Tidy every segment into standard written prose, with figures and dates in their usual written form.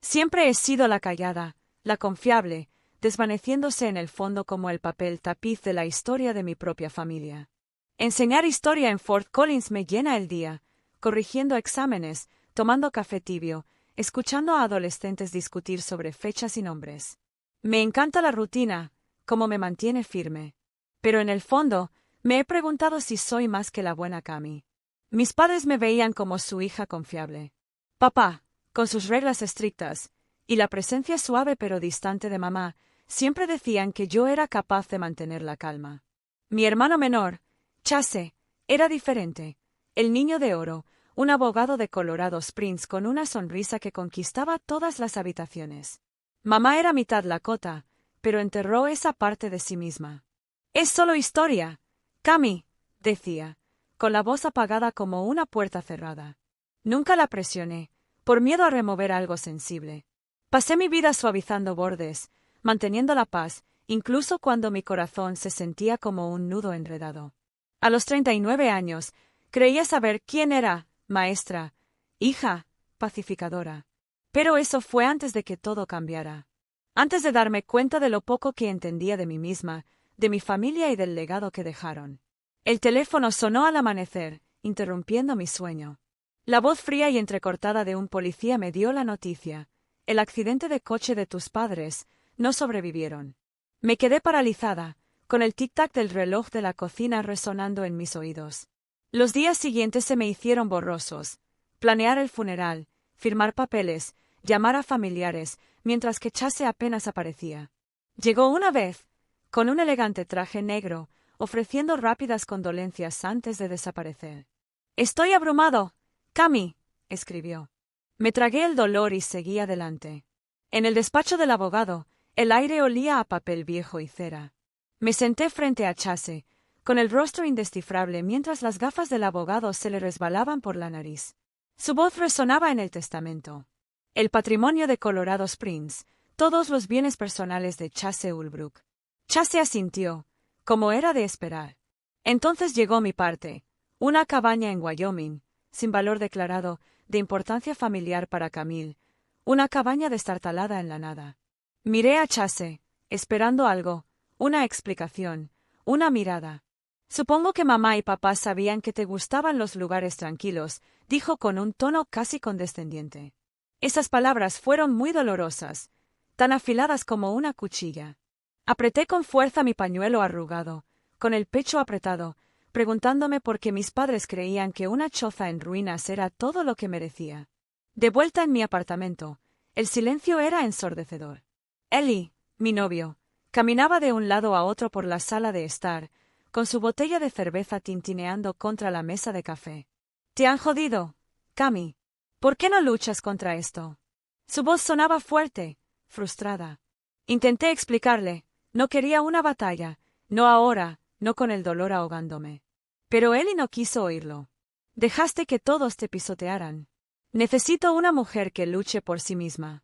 Siempre he sido la callada, la confiable, desvaneciéndose en el fondo como el papel tapiz de la historia de mi propia familia. Enseñar historia en Fort Collins me llena el día, corrigiendo exámenes, tomando café tibio, escuchando a adolescentes discutir sobre fechas y nombres. Me encanta la rutina, como me mantiene firme. Pero en el fondo, me he preguntado si soy más que la buena Cami. Mis padres me veían como su hija confiable. Papá, con sus reglas estrictas, y la presencia suave pero distante de mamá, siempre decían que yo era capaz de mantener la calma. Mi hermano menor, Chase, era diferente. El niño de oro, un abogado de Colorado Springs con una sonrisa que conquistaba todas las habitaciones. Mamá era mitad Lakota, pero enterró esa parte de sí misma. Es solo historia, Cami, decía, con la voz apagada como una puerta cerrada. Nunca la presioné, por miedo a remover algo sensible. Pasé mi vida suavizando bordes, manteniendo la paz, incluso cuando mi corazón se sentía como un nudo enredado. A los 39 años, creía saber quién era, maestra, hija, pacificadora. Pero eso fue antes de que todo cambiara. Antes de darme cuenta de lo poco que entendía de mí misma, de mi familia y del legado que dejaron. El teléfono sonó al amanecer, interrumpiendo mi sueño. La voz fría y entrecortada de un policía me dio la noticia. El accidente de coche de tus padres, no sobrevivieron. Me quedé paralizada, con el tic-tac del reloj de la cocina resonando en mis oídos. Los días siguientes se me hicieron borrosos. Planear el funeral, firmar papeles, llamar a familiares, mientras que Chase apenas aparecía. Llegó una vez, con un elegante traje negro, ofreciendo rápidas condolencias antes de desaparecer. «Estoy abrumado, Cami», escribió. Me tragué el dolor y seguí adelante. En el despacho del abogado, el aire olía a papel viejo y cera. Me senté frente a Chase, con el rostro indescifrable mientras las gafas del abogado se le resbalaban por la nariz. Su voz resonaba en el testamento. El patrimonio de Colorado Springs, todos los bienes personales de Chase Ulbrook. Chase asintió, como era de esperar. Entonces llegó mi parte, una cabaña en Wyoming, sin valor declarado, de importancia familiar para Camille, una cabaña destartalada en la nada. Miré a Chase, esperando algo, una explicación, una mirada. Supongo que mamá y papá sabían que te gustaban los lugares tranquilos, dijo con un tono casi condescendiente. Esas palabras fueron muy dolorosas, tan afiladas como una cuchilla. Apreté con fuerza mi pañuelo arrugado, con el pecho apretado, preguntándome por qué mis padres creían que una choza en ruinas era todo lo que merecía. De vuelta en mi apartamento, el silencio era ensordecedor. Ellie, mi novio, caminaba de un lado a otro por la sala de estar, con su botella de cerveza tintineando contra la mesa de café. «¿Te han jodido, Cami? ¿Por qué no luchas contra esto?» Su voz sonaba fuerte, frustrada. Intenté explicarle, no quería una batalla, no ahora, no con el dolor ahogándome. Pero Ellie no quiso oírlo. «Dejaste que todos te pisotearan. Necesito una mujer que luche por sí misma».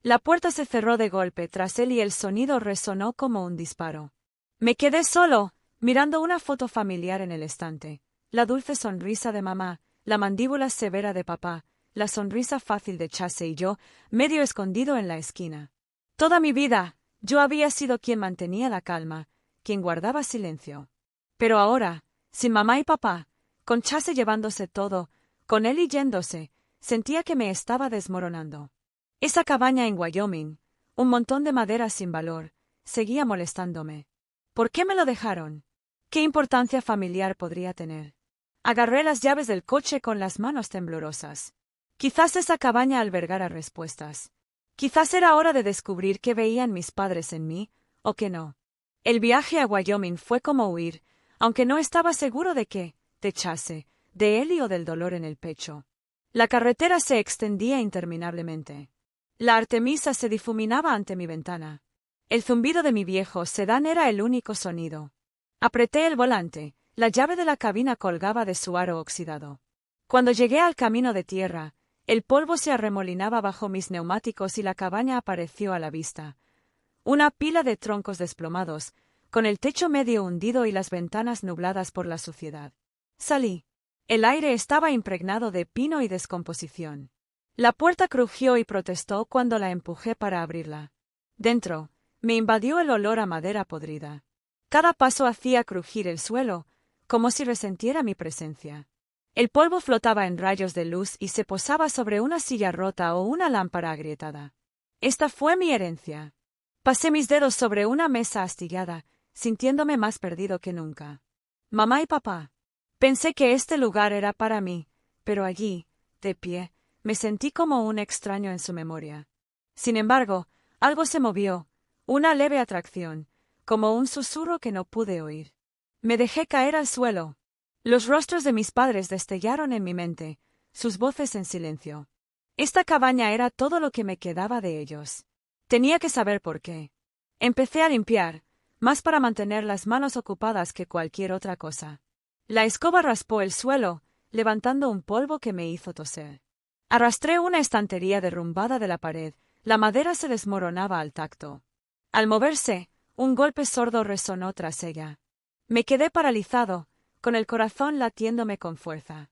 La puerta se cerró de golpe tras él y el sonido resonó como un disparo. Me quedé solo, mirando una foto familiar en el estante. La dulce sonrisa de mamá, la mandíbula severa de papá, la sonrisa fácil de Chase y yo, medio escondido en la esquina. Toda mi vida, yo había sido quien mantenía la calma, quien guardaba silencio. Pero ahora, sin mamá y papá, con Chase llevándose todo, con él yéndose, sentía que me estaba desmoronando. Esa cabaña en Wyoming, un montón de madera sin valor, seguía molestándome. ¿Por qué me lo dejaron? ¿Qué importancia familiar podría tener? Agarré las llaves del coche con las manos temblorosas. Quizás esa cabaña albergara respuestas. Quizás era hora de descubrir qué veían mis padres en mí, o qué no. El viaje a Wyoming fue como huir, aunque no estaba seguro de qué, de Chase, de Ellie o del dolor en el pecho. La carretera se extendía interminablemente. La Artemisa se difuminaba ante mi ventana. El zumbido de mi viejo sedán era el único sonido. Apreté el volante, la llave de la cabina colgaba de su aro oxidado. Cuando llegué al camino de tierra, el polvo se arremolinaba bajo mis neumáticos y la cabaña apareció a la vista. Una pila de troncos desplomados, con el techo medio hundido y las ventanas nubladas por la suciedad. Salí. El aire estaba impregnado de pino y descomposición. La puerta crujió y protestó cuando la empujé para abrirla. Dentro, me invadió el olor a madera podrida. Cada paso hacía crujir el suelo, como si resintiera mi presencia. El polvo flotaba en rayos de luz y se posaba sobre una silla rota o una lámpara agrietada. Esta fue mi herencia. Pasé mis dedos sobre una mesa astillada, sintiéndome más perdido que nunca. Mamá y papá. Pensé que este lugar era para mí, pero allí, de pie, me sentí como un extraño en su memoria. Sin embargo, algo se movió, una leve atracción, como un susurro que no pude oír. Me dejé caer al suelo. Los rostros de mis padres destellaron en mi mente, sus voces en silencio. Esta cabaña era todo lo que me quedaba de ellos. Tenía que saber por qué. Empecé a limpiar, más para mantener las manos ocupadas que cualquier otra cosa. La escoba raspó el suelo, levantando un polvo que me hizo toser. Arrastré una estantería derrumbada de la pared, la madera se desmoronaba al tacto. Al moverse, un golpe sordo resonó tras ella. Me quedé paralizado, con el corazón latiéndome con fuerza.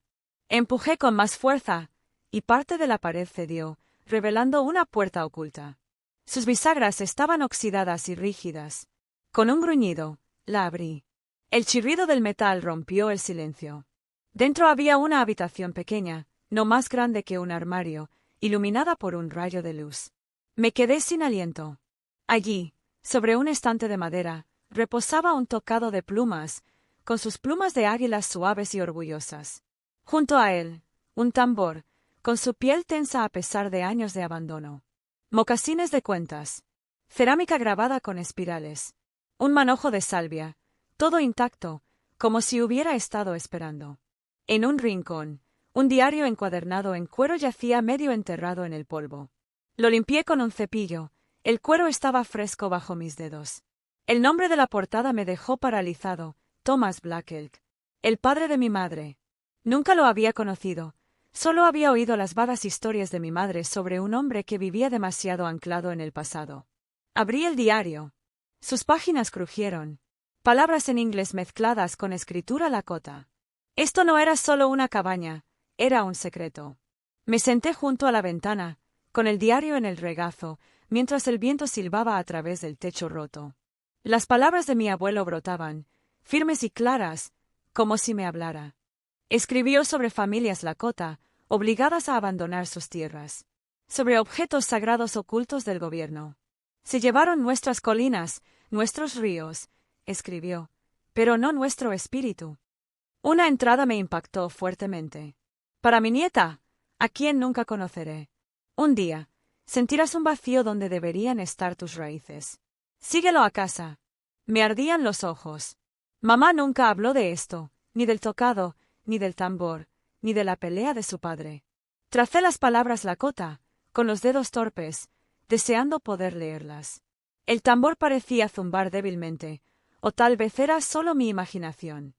Empujé con más fuerza, y parte de la pared cedió, revelando una puerta oculta. Sus bisagras estaban oxidadas y rígidas. Con un gruñido, la abrí. El chirrido del metal rompió el silencio. Dentro había una habitación pequeña, no más grande que un armario, iluminada por un rayo de luz. Me quedé sin aliento. Allí, sobre un estante de madera, reposaba un tocado de plumas, con sus plumas de águilas suaves y orgullosas. Junto a él, un tambor, con su piel tensa a pesar de años de abandono. Mocasines de cuentas. Cerámica grabada con espirales. Un manojo de salvia, todo intacto, como si hubiera estado esperando. En un rincón, un diario encuadernado en cuero yacía medio enterrado en el polvo. Lo limpié con un cepillo, el cuero estaba fresco bajo mis dedos. El nombre de la portada me dejó paralizado, Thomas Black Elk, el padre de mi madre. Nunca lo había conocido, solo había oído las vagas historias de mi madre sobre un hombre que vivía demasiado anclado en el pasado. Abrí el diario. Sus páginas crujieron. Palabras en inglés mezcladas con escritura lakota. Esto no era solo una cabaña, era un secreto. Me senté junto a la ventana, con el diario en el regazo, mientras el viento silbaba a través del techo roto. Las palabras de mi abuelo brotaban, firmes y claras, como si me hablara. Escribió sobre familias lakota, obligadas a abandonar sus tierras. Sobre objetos sagrados ocultos del gobierno. Se llevaron nuestras colinas, nuestros ríos, escribió, pero no nuestro espíritu. Una entrada me impactó fuertemente. Para mi nieta, a quien nunca conoceré. Un día, sentirás un vacío donde deberían estar tus raíces. Síguelo a casa. Me ardían los ojos. Mamá nunca habló de esto, ni del tocado, ni del tambor, ni de la pelea de su padre. Tracé las palabras lakota, con los dedos torpes, deseando poder leerlas. El tambor parecía zumbar débilmente, o tal vez era solo mi imaginación.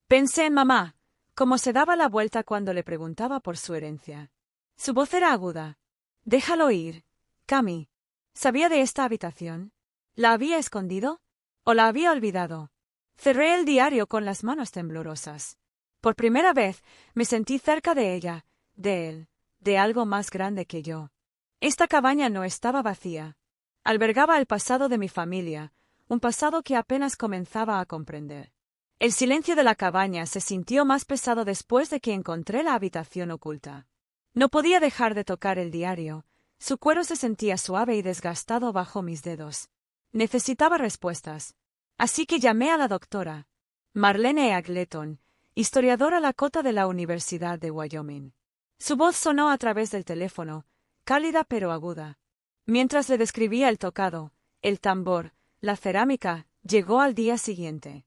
Pensé en mamá, como se daba la vuelta cuando le preguntaba por su herencia. Su voz era aguda. Déjalo ir, Cami. ¿Sabía de esta habitación? ¿La había escondido? ¿O la había olvidado? Cerré el diario con las manos temblorosas. Por primera vez me sentí cerca de ella, de él, de algo más grande que yo. Esta cabaña no estaba vacía. Albergaba el pasado de mi familia, un pasado que apenas comenzaba a comprender. El silencio de la cabaña se sintió más pesado después de que encontré la habitación oculta. No podía dejar de tocar el diario. Su cuero se sentía suave y desgastado bajo mis dedos. Necesitaba respuestas. Así que llamé a la doctora, Marlene Agleton, historiadora lakota de la Universidad de Wyoming. Su voz sonó a través del teléfono, cálida pero aguda. Mientras le describía el tocado, el tambor, la cerámica, llegó al día siguiente.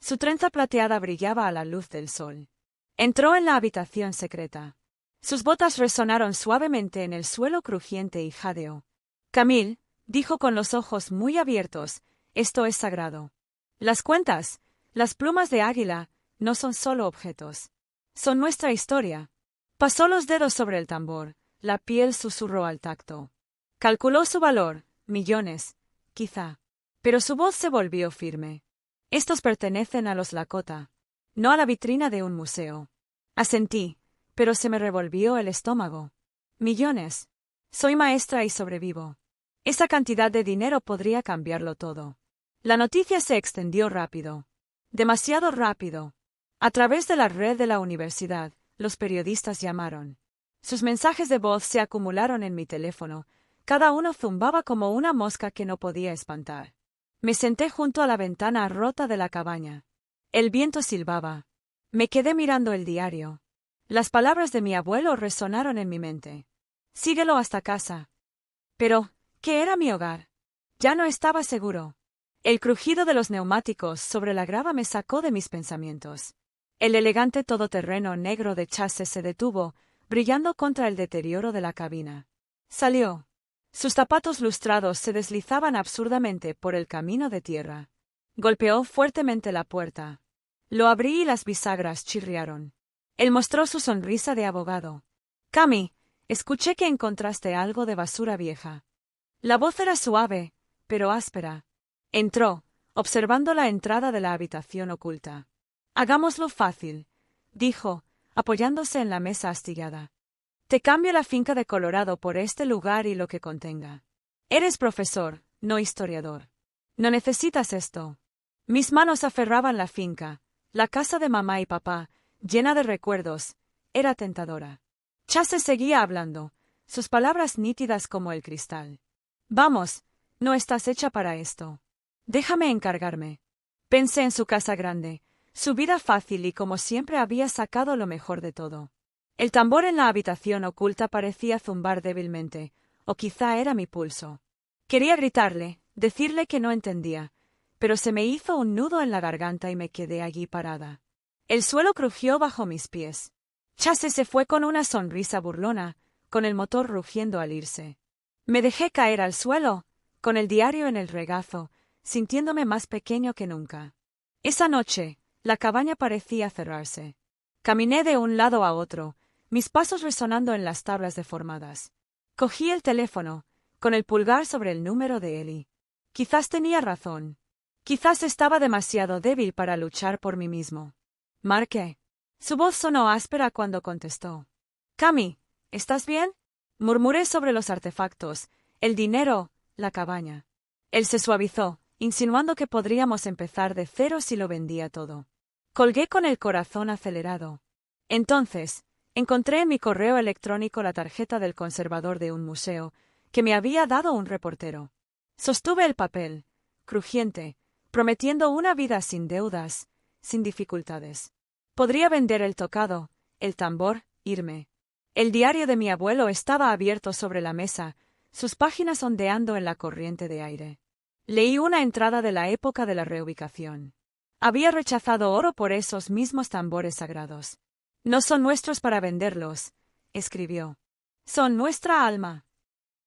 Su trenza plateada brillaba a la luz del sol. Entró en la habitación secreta. Sus botas resonaron suavemente en el suelo crujiente y jadeó. Camille, dijo con los ojos muy abiertos, esto es sagrado. Las cuentas, las plumas de águila, no son solo objetos. Son nuestra historia. Pasó los dedos sobre el tambor, la piel susurró al tacto. Calculó su valor, millones, quizá. Pero su voz se volvió firme. Estos pertenecen a los lakota, no a la vitrina de un museo. Asentí, pero se me revolvió el estómago. Millones. Soy maestra y sobrevivo. Esa cantidad de dinero podría cambiarlo todo. La noticia se extendió rápido. Demasiado rápido. A través de la red de la universidad, los periodistas llamaron. Sus mensajes de voz se acumularon en mi teléfono. Cada uno zumbaba como una mosca que no podía espantar. Me senté junto a la ventana rota de la cabaña. El viento silbaba. Me quedé mirando el diario. Las palabras de mi abuelo resonaron en mi mente. Síguelo hasta casa. Pero, ¿qué era mi hogar? Ya no estaba seguro. El crujido de los neumáticos sobre la grava me sacó de mis pensamientos. El elegante todoterreno negro de Chase se detuvo, brillando contra el deterioro de la cabina. Salió. Sus zapatos lustrados se deslizaban absurdamente por el camino de tierra. Golpeó fuertemente la puerta. Lo abrí y las bisagras chirriaron. Él mostró su sonrisa de abogado. Cami, escuché que encontraste algo de basura vieja. La voz era suave, pero áspera. Entró, observando la entrada de la habitación oculta. Hagámoslo fácil, dijo, apoyándose en la mesa astillada. Te cambio la finca de Colorado por este lugar y lo que contenga. Eres profesor, no historiador. No necesitas esto. Mis manos aferraban la finca, la casa de mamá y papá, llena de recuerdos, era tentadora. Chase seguía hablando, sus palabras nítidas como el cristal. Vamos, no estás hecha para esto. Déjame encargarme. Pensé en su casa grande, su vida fácil y como siempre había sacado lo mejor de todo. El tambor en la habitación oculta parecía zumbar débilmente, o quizá era mi pulso. Quería gritarle, decirle que no entendía, pero se me hizo un nudo en la garganta y me quedé allí parada. El suelo crujió bajo mis pies. Chase se fue con una sonrisa burlona, con el motor rugiendo al irse. Me dejé caer al suelo, con el diario en el regazo, sintiéndome más pequeño que nunca. Esa noche, la cabaña parecía cerrarse. Caminé de un lado a otro, mis pasos resonando en las tablas deformadas. Cogí el teléfono, con el pulgar sobre el número de Eli. Quizás tenía razón. Quizás estaba demasiado débil para luchar por mí mismo. Marqué. Su voz sonó áspera cuando contestó. Cami, ¿estás bien? Murmuré sobre los artefactos, el dinero, la cabaña. Él se suavizó, insinuando que podríamos empezar de cero si lo vendía todo. Colgué con el corazón acelerado. Entonces, encontré en mi correo electrónico la tarjeta del conservador de un museo, que me había dado un reportero. Sostuve el papel, crujiente, prometiendo una vida sin deudas, sin dificultades. Podría vender el tocado, el tambor, irme. El diario de mi abuelo estaba abierto sobre la mesa, sus páginas ondeando en la corriente de aire. Leí una entrada de la época de la reubicación. Había rechazado oro por esos mismos tambores sagrados. No son nuestros para venderlos, escribió. Son nuestra alma.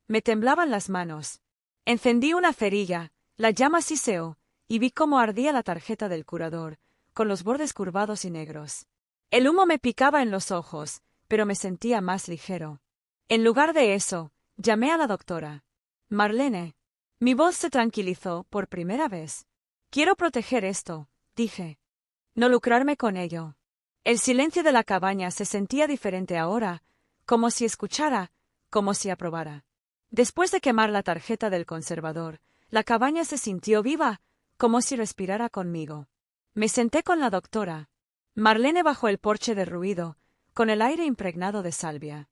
Me temblaban las manos. Encendí una cerilla, la llama siseó, y vi cómo ardía la tarjeta del curador, con los bordes curvados y negros. El humo me picaba en los ojos, pero me sentía más ligero. En lugar de eso, llamé a la doctora. Marlene. Mi voz se tranquilizó por primera vez. Quiero proteger esto, dije. No lucrarme con ello. El silencio de la cabaña se sentía diferente ahora, como si escuchara, como si aprobara. Después de quemar la tarjeta del conservador, la cabaña se sintió viva, como si respirara conmigo. Me senté con la doctora. Marlene bajó el porche derruido, con el aire impregnado de salvia.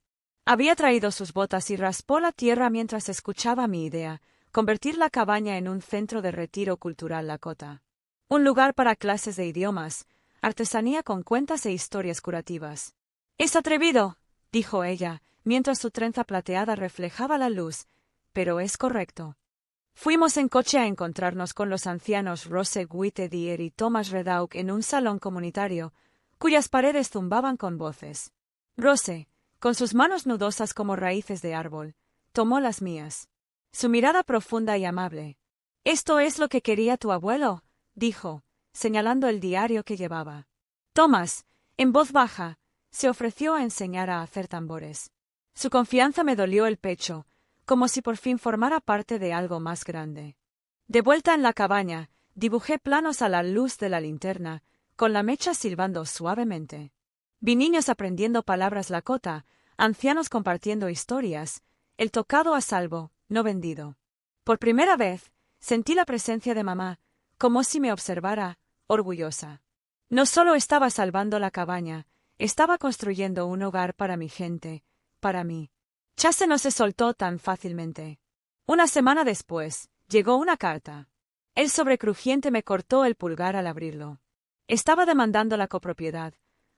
Había traído sus botas y raspó la tierra mientras escuchaba mi idea, convertir la cabaña en un centro de retiro cultural Lakota. Un lugar para clases de idiomas, artesanía con cuentas e historias curativas. «Es atrevido», dijo ella, mientras su trenza plateada reflejaba la luz, «pero es correcto». Fuimos en coche a encontrarnos con los ancianos Rose Whitedier y Thomas Redauk en un salón comunitario, cuyas paredes zumbaban con voces. Rose, con sus manos nudosas como raíces de árbol, tomó las mías. Su mirada profunda y amable. «Esto es lo que quería tu abuelo», dijo, señalando el diario que llevaba. Thomas, en voz baja, se ofreció a enseñar a hacer tambores. Su confianza me dolió el pecho, como si por fin formara parte de algo más grande. De vuelta en la cabaña, dibujé planos a la luz de la linterna, con la mecha silbando suavemente. Vi niños aprendiendo palabras Lakota, ancianos compartiendo historias, el tocado a salvo, no vendido. Por primera vez, sentí la presencia de mamá, como si me observara, orgullosa. No solo estaba salvando la cabaña, estaba construyendo un hogar para mi gente, para mí. Chase no se soltó tan fácilmente. Una semana después, llegó una carta. El sobrecrujiente me cortó el pulgar al abrirlo. Estaba demandando la copropiedad,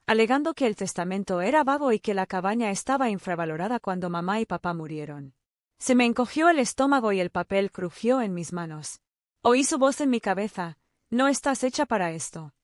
alegando que el testamento era vago y que la cabaña estaba infravalorada cuando mamá y papá murieron. Se me encogió el estómago y el papel crujió en mis manos. Oí su voz en mi cabeza: «No estás hecha para esto».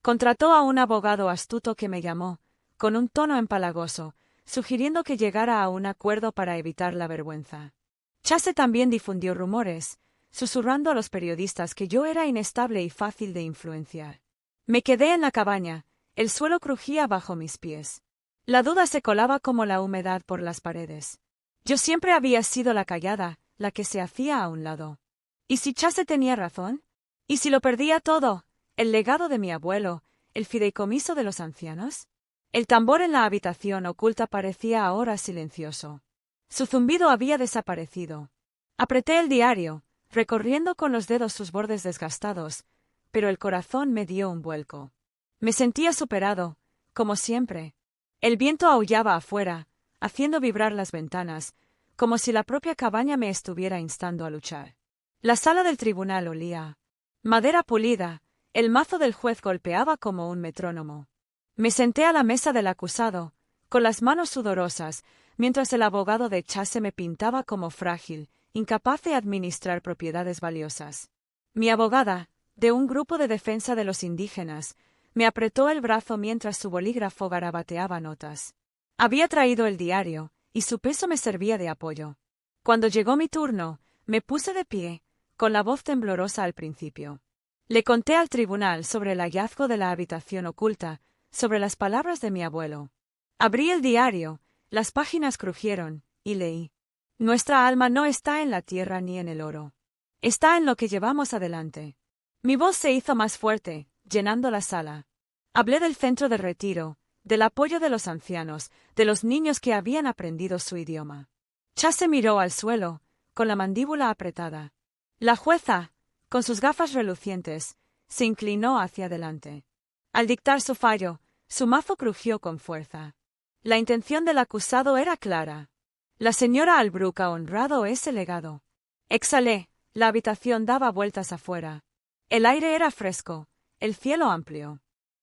Contrató a un abogado astuto que me llamó, con un tono empalagoso, sugiriendo que llegara a un acuerdo para evitar la vergüenza. Chase también difundió rumores, susurrando a los periodistas que yo era inestable y fácil de influenciar. Me quedé en la cabaña, el suelo crujía bajo mis pies. La duda se colaba como la humedad por las paredes. Yo siempre había sido la callada, la que se hacía a un lado. ¿Y si Chase tenía razón? ¿Y si lo perdía todo? ¿El legado de mi abuelo? ¿El fideicomiso de los ancianos? El tambor en la habitación oculta parecía ahora silencioso. Su zumbido había desaparecido. Apreté el diario, recorriendo con los dedos sus bordes desgastados, pero el corazón me dio un vuelco. Me sentía superado, como siempre. El viento aullaba afuera, haciendo vibrar las ventanas, como si la propia cabaña me estuviera instando a luchar. La sala del tribunal olía madera pulida, el mazo del juez golpeaba como un metrónomo. Me senté a la mesa del acusado, con las manos sudorosas, mientras el abogado de Chase me pintaba como frágil, incapaz de administrar propiedades valiosas. Mi abogada, de un grupo de defensa de los indígenas, me apretó el brazo mientras su bolígrafo garabateaba notas. Había traído el diario, y su peso me servía de apoyo. Cuando llegó mi turno, me puse de pie, con la voz temblorosa al principio. Le conté al tribunal sobre el hallazgo de la habitación oculta, sobre las palabras de mi abuelo. Abrí el diario, las páginas crujieron, y leí. Nuestra alma no está en la tierra ni en el oro. Está en lo que llevamos adelante. Mi voz se hizo más fuerte, llenando la sala. Hablé del centro de retiro, del apoyo de los ancianos, de los niños que habían aprendido su idioma. Chase miró al suelo, con la mandíbula apretada. La jueza, con sus gafas relucientes, se inclinó hacia adelante. Al dictar su fallo, su mazo crujió con fuerza. La intención del acusado era clara. La señora Albrook ha honrado ese legado. Exhalé, la habitación daba vueltas afuera. El aire era fresco, el cielo amplio.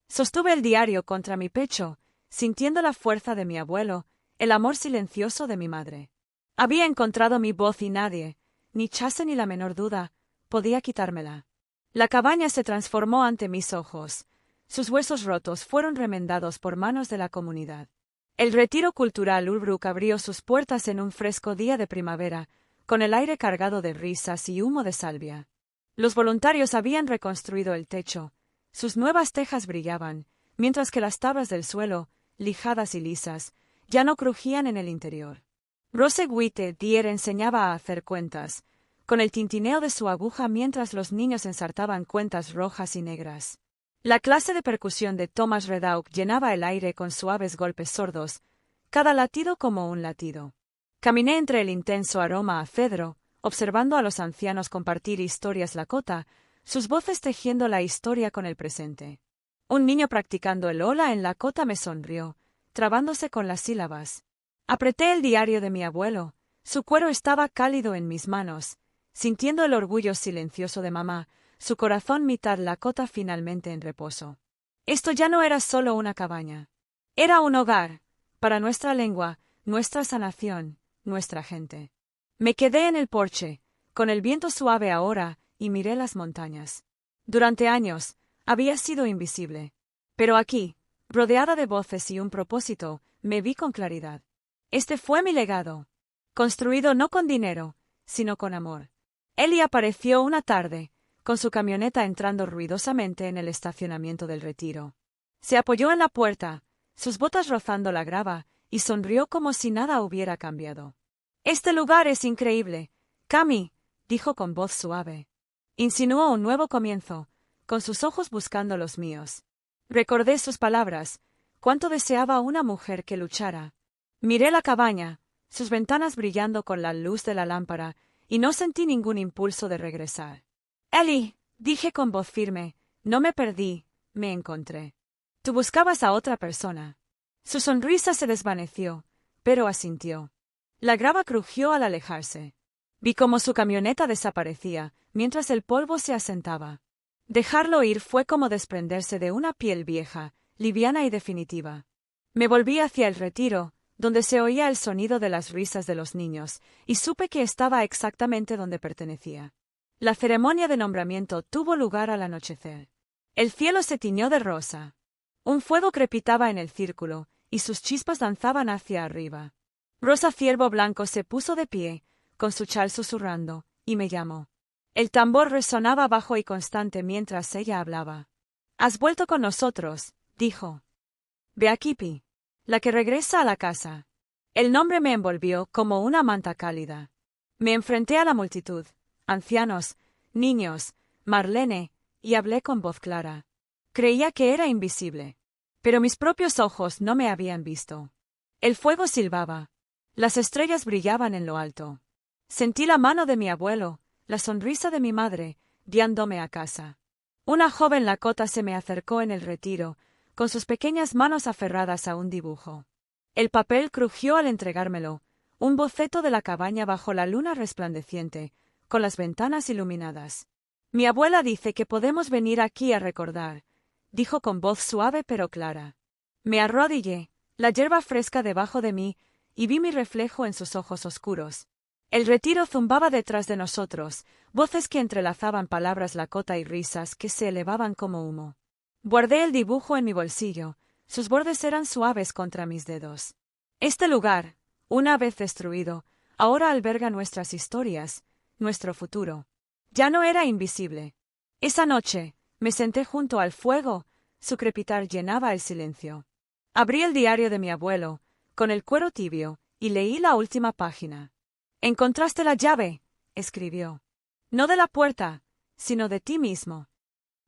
Sostuve el diario contra mi pecho, sintiendo la fuerza de mi abuelo, el amor silencioso de mi madre. Había encontrado mi voz y nadie, ni Chase ni la menor duda, podía quitármela. La cabaña se transformó ante mis ojos. Sus huesos rotos fueron remendados por manos de la comunidad. El retiro cultural Ulbrook abrió sus puertas en un fresco día de primavera, con el aire cargado de risas y humo de salvia. Los voluntarios habían reconstruido el techo. Sus nuevas tejas brillaban, mientras que las tablas del suelo, lijadas y lisas, ya no crujían en el interior. Rose Witte Dier enseñaba a hacer cuentas, con el tintineo de su aguja mientras los niños ensartaban cuentas rojas y negras. La clase de percusión de Thomas Redauk llenaba el aire con suaves golpes sordos, cada latido como un latido. Caminé entre el intenso aroma a cedro, observando a los ancianos compartir historias Lakota, sus voces tejiendo la historia con el presente. Un niño practicando el hola en Lakota me sonrió, trabándose con las sílabas. Apreté el diario de mi abuelo, su cuero estaba cálido en mis manos, sintiendo el orgullo silencioso de mamá, su corazón mitad Lakota finalmente en reposo. Esto ya no era solo una cabaña. Era un hogar, para nuestra lengua, nuestra sanación, nuestra gente. Me quedé en el porche, con el viento suave ahora, y miré las montañas. Durante años, había sido invisible. Pero aquí, rodeada de voces y un propósito, me vi con claridad. Este fue mi legado. Construido no con dinero, sino con amor. Ellie apareció una tarde, con su camioneta entrando ruidosamente en el estacionamiento del retiro. Se apoyó en la puerta, sus botas rozando la grava, y sonrió como si nada hubiera cambiado. «Este lugar es increíble, Cami», dijo con voz suave. Insinuó un nuevo comienzo, con sus ojos buscando los míos. Recordé sus palabras, cuánto deseaba una mujer que luchara. Miré la cabaña, sus ventanas brillando con la luz de la lámpara, y no sentí ningún impulso de regresar. Ellie, dije con voz firme, no me perdí, me encontré. Tú buscabas a otra persona. Su sonrisa se desvaneció, pero asintió. La grava crujió al alejarse. Vi cómo su camioneta desaparecía, mientras el polvo se asentaba. Dejarlo ir fue como desprenderse de una piel vieja, liviana y definitiva. Me volví hacia el retiro, donde se oía el sonido de las risas de los niños, y supe que estaba exactamente donde pertenecía. La ceremonia de nombramiento tuvo lugar al anochecer. El cielo se tiñó de rosa. Un fuego crepitaba en el círculo, y sus chispas danzaban hacia arriba. Rosa Ciervo Blanco se puso de pie, con su chal susurrando, y me llamó. El tambor resonaba bajo y constante mientras ella hablaba. «Has vuelto con nosotros», dijo. «Ve aquí, Pi. La que regresa a la casa». El nombre me envolvió como una manta cálida. Me enfrenté a la multitud, ancianos, niños, Marlene, y hablé con voz clara. Creía que era invisible. Pero mis propios ojos no me habían visto. El fuego silbaba. Las estrellas brillaban en lo alto. Sentí la mano de mi abuelo, la sonrisa de mi madre, guiándome a casa. Una joven Lakota se me acercó en el retiro, con sus pequeñas manos aferradas a un dibujo. El papel crujió al entregármelo, un boceto de la cabaña bajo la luna resplandeciente, con las ventanas iluminadas. «Mi abuela dice que podemos venir aquí a recordar», dijo con voz suave pero clara. Me arrodillé, la hierba fresca debajo de mí, y vi mi reflejo en sus ojos oscuros. El retiro zumbaba detrás de nosotros, voces que entrelazaban palabras Lakota y risas que se elevaban como humo. Guardé el dibujo en mi bolsillo, sus bordes eran suaves contra mis dedos. Este lugar, una vez destruido, ahora alberga nuestras historias, nuestro futuro. Ya no era invisible. Esa noche, me senté junto al fuego, su crepitar llenaba el silencio. Abrí el diario de mi abuelo, con el cuero tibio, y leí la última página. «Encontraste la llave», escribió. «No de la puerta, sino de ti mismo».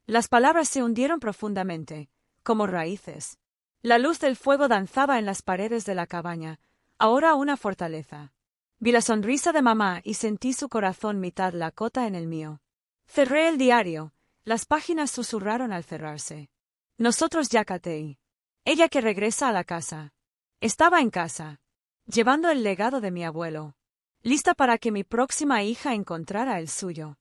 Las palabras se hundieron profundamente, como raíces. La luz del fuego danzaba en las paredes de la cabaña, ahora una fortaleza. Vi la sonrisa de mamá y sentí su corazón mitad Lakota en el mío. Cerré el diario, las páginas susurraron al cerrarse. Nosotros Yakatei. Ella que regresa a la casa. Estaba en casa, llevando el legado de mi abuelo, lista para que mi próxima hija encontrara el suyo.